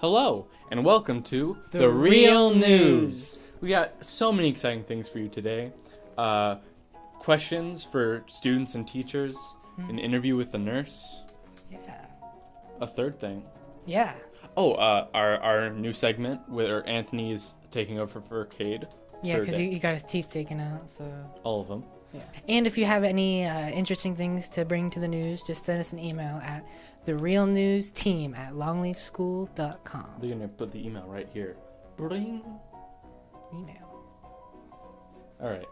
Hello, and welcome to The Real News. We got so many exciting things for you today. Questions for students and teachers, an interview with the nurse, Yeah. a third thing. Yeah. Oh, our new segment where Anthony is taking over for Cade. Yeah, Third because day. he got his teeth taken out, so... All of them. Yeah. And if you have any interesting things to bring to the news, just send us an email at therealnewsteam@longleafschool.com. They're gonna put the email right here. Bring. Email. All right.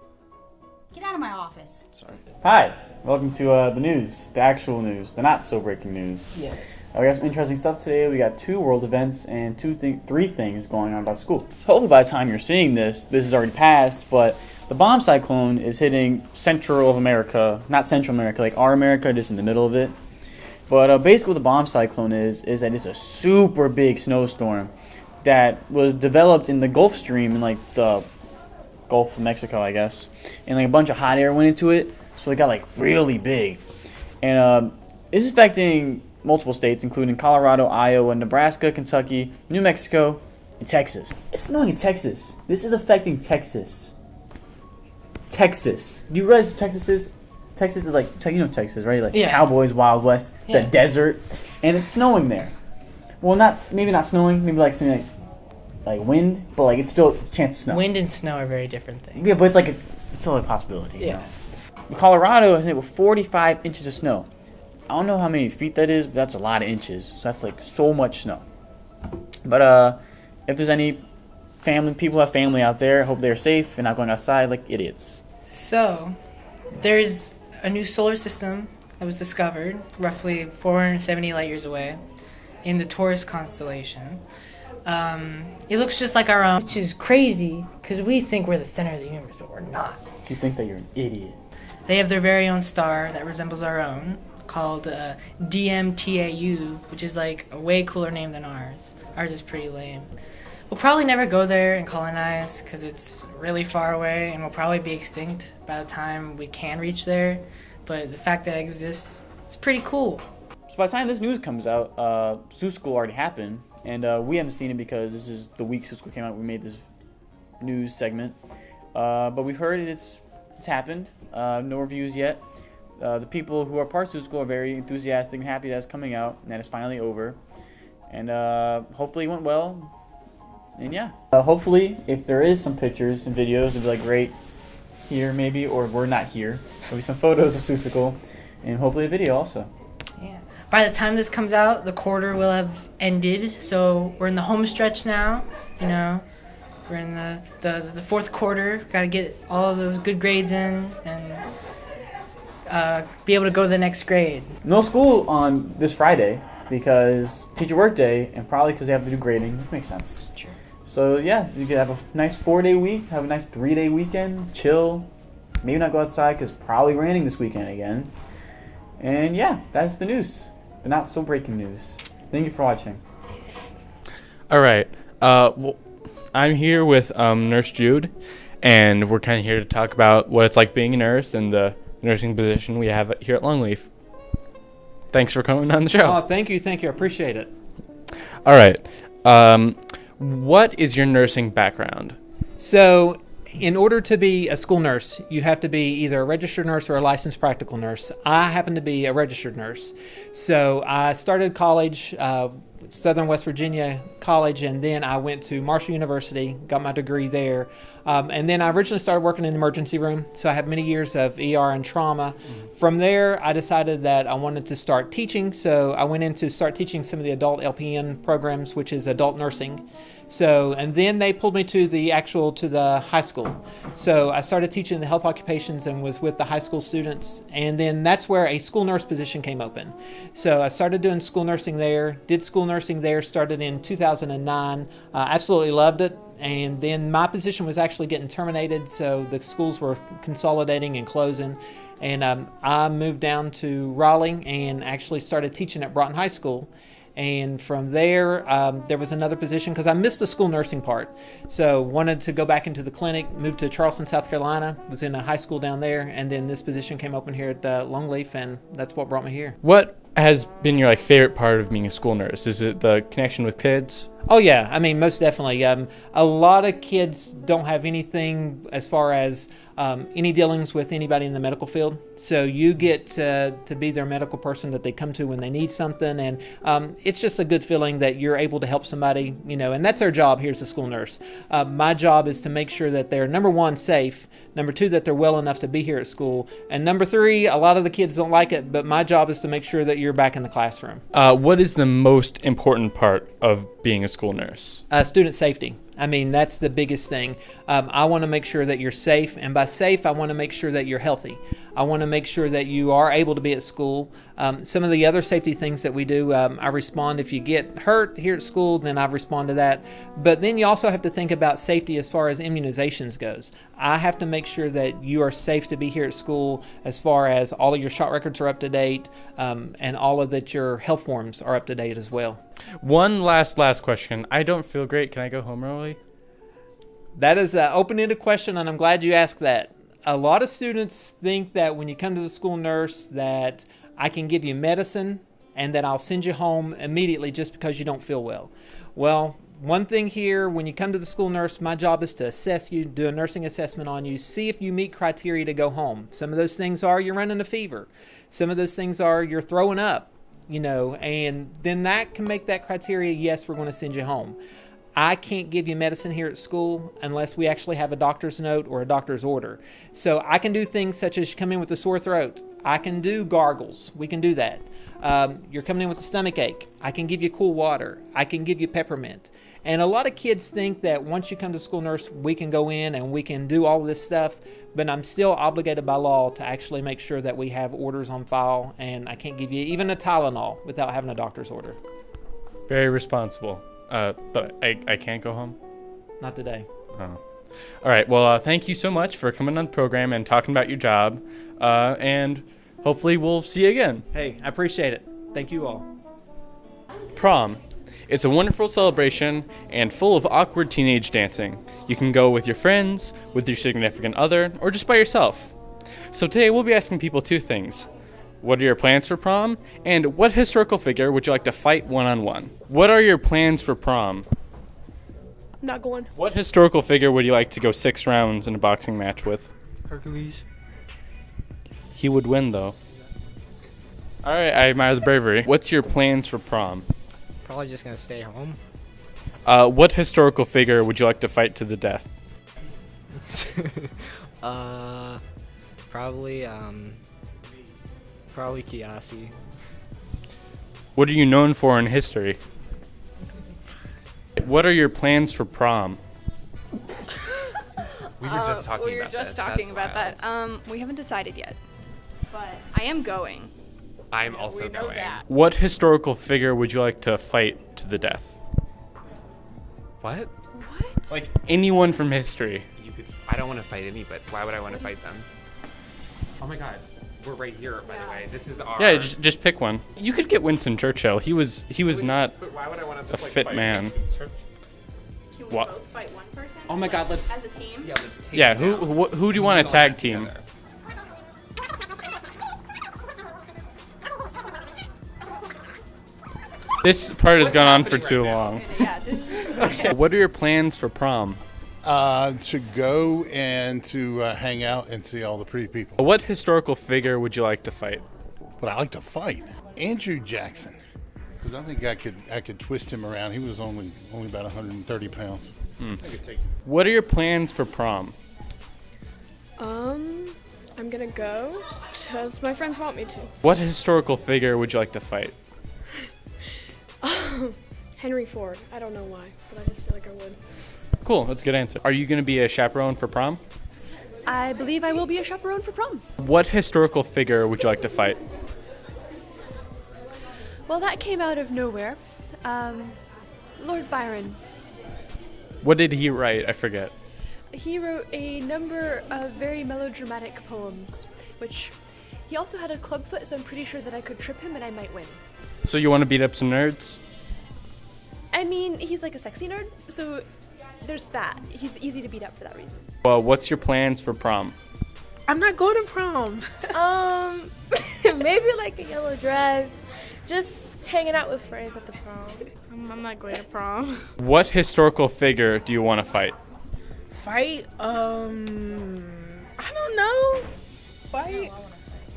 Get out of my office. Sorry. Hi, welcome to the news, the actual news, the not so breaking news. Yes. We got some interesting stuff today. We got 2 world events and three things going on about school. So hopefully by the time you're seeing this is already passed, but the bomb cyclone is hitting Central of America, not Central America, like our America, just in the middle of it. But basically what the bomb cyclone is that it's a super big snowstorm that was developed in the Gulf Stream in like the Gulf of Mexico, I guess. And like a bunch of hot air went into it, so it got like really big. And it's affecting multiple states, including Colorado, Iowa, Nebraska, Kentucky, New Mexico, and Texas. It's snowing in Texas. This is affecting Texas. Texas. Do you realize what Texas is? Texas is like, you know Texas, right? Like Yeah. Cowboys, Wild West, Yeah. the desert. And it's snowing there. Well, maybe not snowing, maybe like something like wind, but like it's still a chance of snow. Wind and snow are very different things. Yeah, but it's like it's still a possibility. You Yeah. know? Colorado has hit with 45 inches of snow. I don't know how many feet that is, but that's a lot of inches. So that's like so much snow. But if there's any people who have family out there, I hope they're safe and not going outside like idiots. So, there's a new solar system that was discovered roughly 470 light years away in the Taurus constellation. It looks just like our own, which is crazy because we think we're the center of the universe, but we're not. You think that you're an idiot. They have their very own star that resembles our own, called DMTAU, which is like a way cooler name than ours. Ours is pretty lame. We'll probably never go there and colonize because it's really far away and we'll probably be extinct by the time we can reach there. But the fact that it exists, it's pretty cool. So by the time this news comes out, Zoo School already happened, and we haven't seen it because this is the week Zoo School came out. We made this news segment, but we've heard it's happened. No reviews yet. The people who are part of Zoo School are very enthusiastic and happy that it's coming out and that it's finally over, and hopefully it went well. And yeah, hopefully if there is some pictures and videos, it'll be like right here maybe, or we're not here. There'll be some photos of Zoo School, and hopefully a video also. Yeah. By the time this comes out, the quarter will have ended, so we're in the home stretch now. You know, we're in the fourth quarter. Got to get all of those good grades in and be able to go to the next grade. No school on this Friday because teacher work day, and probably because they have to do grading, which makes sense. Sure. So yeah, you could have a nice 4-day week, have a nice 3-day weekend, chill, maybe not go outside because probably raining this weekend again. And yeah, that's the news, the not so breaking news. Thank you for watching. All right. Well, I'm here with Nurse Jude, and we're kind of here to talk about what it's like being a nurse and the nursing position we have here at Longleaf. Thanks for coming on the show. Oh, thank you. I appreciate it. All right. What is your nursing background? So, in order to be a school nurse, you have to be either a registered nurse or a licensed practical nurse. I happen to be a registered nurse. So, I started college, Southern West Virginia College, and then I went to Marshall University, got my degree there. And then I originally started working in the emergency room, so I have many years of ER and trauma. From there, I decided that I wanted to start teaching, so I went in to start teaching some of the adult LPN programs, which is adult nursing. So, and then they pulled me to the high school. So I started teaching the health occupations and was with the high school students. And then that's where a school nurse position came open. So I started doing school nursing there, started in 2009, absolutely loved it. And then my position was actually getting terminated. So the schools were consolidating and closing. And I moved down to Raleigh and actually started teaching at Broughton High School. And from there, there was another position because I missed the school nursing part. So wanted to go back into the clinic, moved to Charleston, South Carolina, was in a high school down there. And then this position came open here at Longleaf, and that's what brought me here. What has been your favorite part of being a school nurse? Is it the connection with kids? Oh yeah, I mean most definitely. A lot of kids don't have anything as far as any dealings with anybody in the medical field, so you get to be their medical person that they come to when they need something, and it's just a good feeling that you're able to help somebody, and that's our job here as a school nurse. My job is to make sure that they're, number one, safe, number two, that they're well enough to be here at school, and number three, a lot of the kids don't like it, but my job is to make sure that you're back in the classroom. What is the most important part of being a school nurse? Student safety. I mean, that's the biggest thing. I want to make sure that you're safe, and by safe, I want to make sure that you're healthy. I want to make sure that you are able to be at school. Some of the other safety things that we do, I respond if you get hurt here at school, then I respond to that. But then you also have to think about safety as far as immunizations goes. I have to make sure that you are safe to be here at school as far as all of your shot records are up to date, and all of that your health forms are up to date as well. One last question. I don't feel great. Can I go home early? That is an open-ended question, and I'm glad you asked that. A lot of students think that when you come to the school nurse that I can give you medicine and that I'll send you home immediately just because you don't feel well. Well, one thing here, when you come to the school nurse, my job is to assess you, do a nursing assessment on you, see if you meet criteria to go home. Some of those things are you're running a fever. Some of those things are you're throwing up, and then that can make that criteria, yes, we're going to send you home. I can't give you medicine here at school unless we actually have a doctor's note or a doctor's order. So I can do things such as you come in with a sore throat. I can do gargles. We can do that. You're coming in with a stomach ache. I can give you cool water. I can give you peppermint. And a lot of kids think that once you come to school nurse, we can go in and we can do all of this stuff, but I'm still obligated by law to actually make sure that we have orders on file, and I can't give you even a Tylenol without having a doctor's order. Very responsible. But I can't go home? Not today. Oh. All right. Well, thank you so much for coming on the program and talking about your job. And hopefully we'll see you again. Hey, I appreciate it. Thank you all. Prom. It's a wonderful celebration and full of awkward teenage dancing. You can go with your friends, with your significant other, or just by yourself. So today we'll be asking people two things. What are your plans for prom? And what historical figure would you like to fight one-on-one? What are your plans for prom? I'm not going. What historical figure would you like to go 6 rounds in a boxing match with? Hercules. He would win, though. All right, I admire the bravery. What's your plans for prom? Probably just gonna stay home. What historical figure would you like to fight to the death? Probably Kiyasi. What are you known for in history? What are your plans for prom? We were just talking about that. We haven't decided yet, but I am going. I'm also going. What historical figure would you like to fight to the death? What? What? Like anyone from history. I don't want to fight any, but why would I want to fight them? Oh my God, we're right here. By the way, this is our. Yeah, just pick one. You could get Winston Churchill. He was not But why would I want to a fit man. Can we What? both fight one person? Oh my God, let's. As a team? Yeah, let's take. Yeah, it now. who do you want to tag team? Together. This part has gone on for too long. Yeah, this is. Okay. What are your plans for prom? To go and to hang out and see all the pretty people. What historical figure would you like to fight? But I like to fight Andrew Jackson because I think I could twist him around. He was only about 130 pounds. I could take him. What are your plans for prom? I'm gonna go because my friends want me to. What historical figure would you like to fight? Henry Ford. I don't know why, but I just feel like I would. Cool, that's a good answer. Are you going to be a chaperone for prom? I believe I will be a chaperone for prom. What historical figure would you like to fight? Well, that came out of nowhere. Lord Byron. What did he write? I forget. He wrote a number of very melodramatic poems, which he also had a clubfoot, so I'm pretty sure that I could trip him and I might win. So you want to beat up some nerds? I mean, he's like a sexy nerd, so there's that. He's easy to beat up for that reason. Well, what's your plans for prom? I'm not going to prom. Maybe like a yellow dress, just hanging out with friends at the prom. I'm not going to prom. What historical figure do you want to fight? Fight? I don't know. Fight?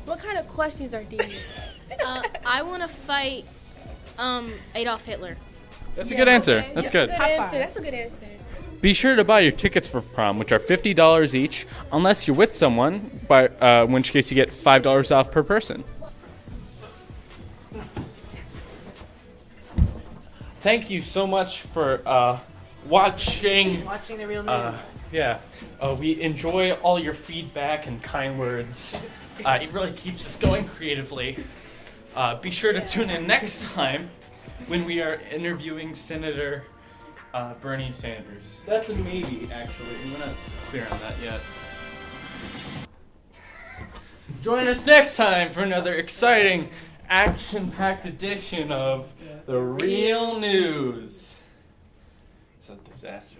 What kind of questions are these? I want to fight Adolf Hitler. That's a good answer. That's good. That's a good answer. Be sure to buy your tickets for prom, which are $50 each, unless you're with someone, in which case you get $5 off per person. Thank you so much for watching. Watching the real news. Yeah. We enjoy all your feedback and kind words. It really keeps us going creatively. Be sure to tune in next time when we are interviewing Senator Bernie Sanders. That's a maybe, actually. I'm not clear on that yet. Join us next time for another exciting, action-packed edition of The Real News. It's a disaster.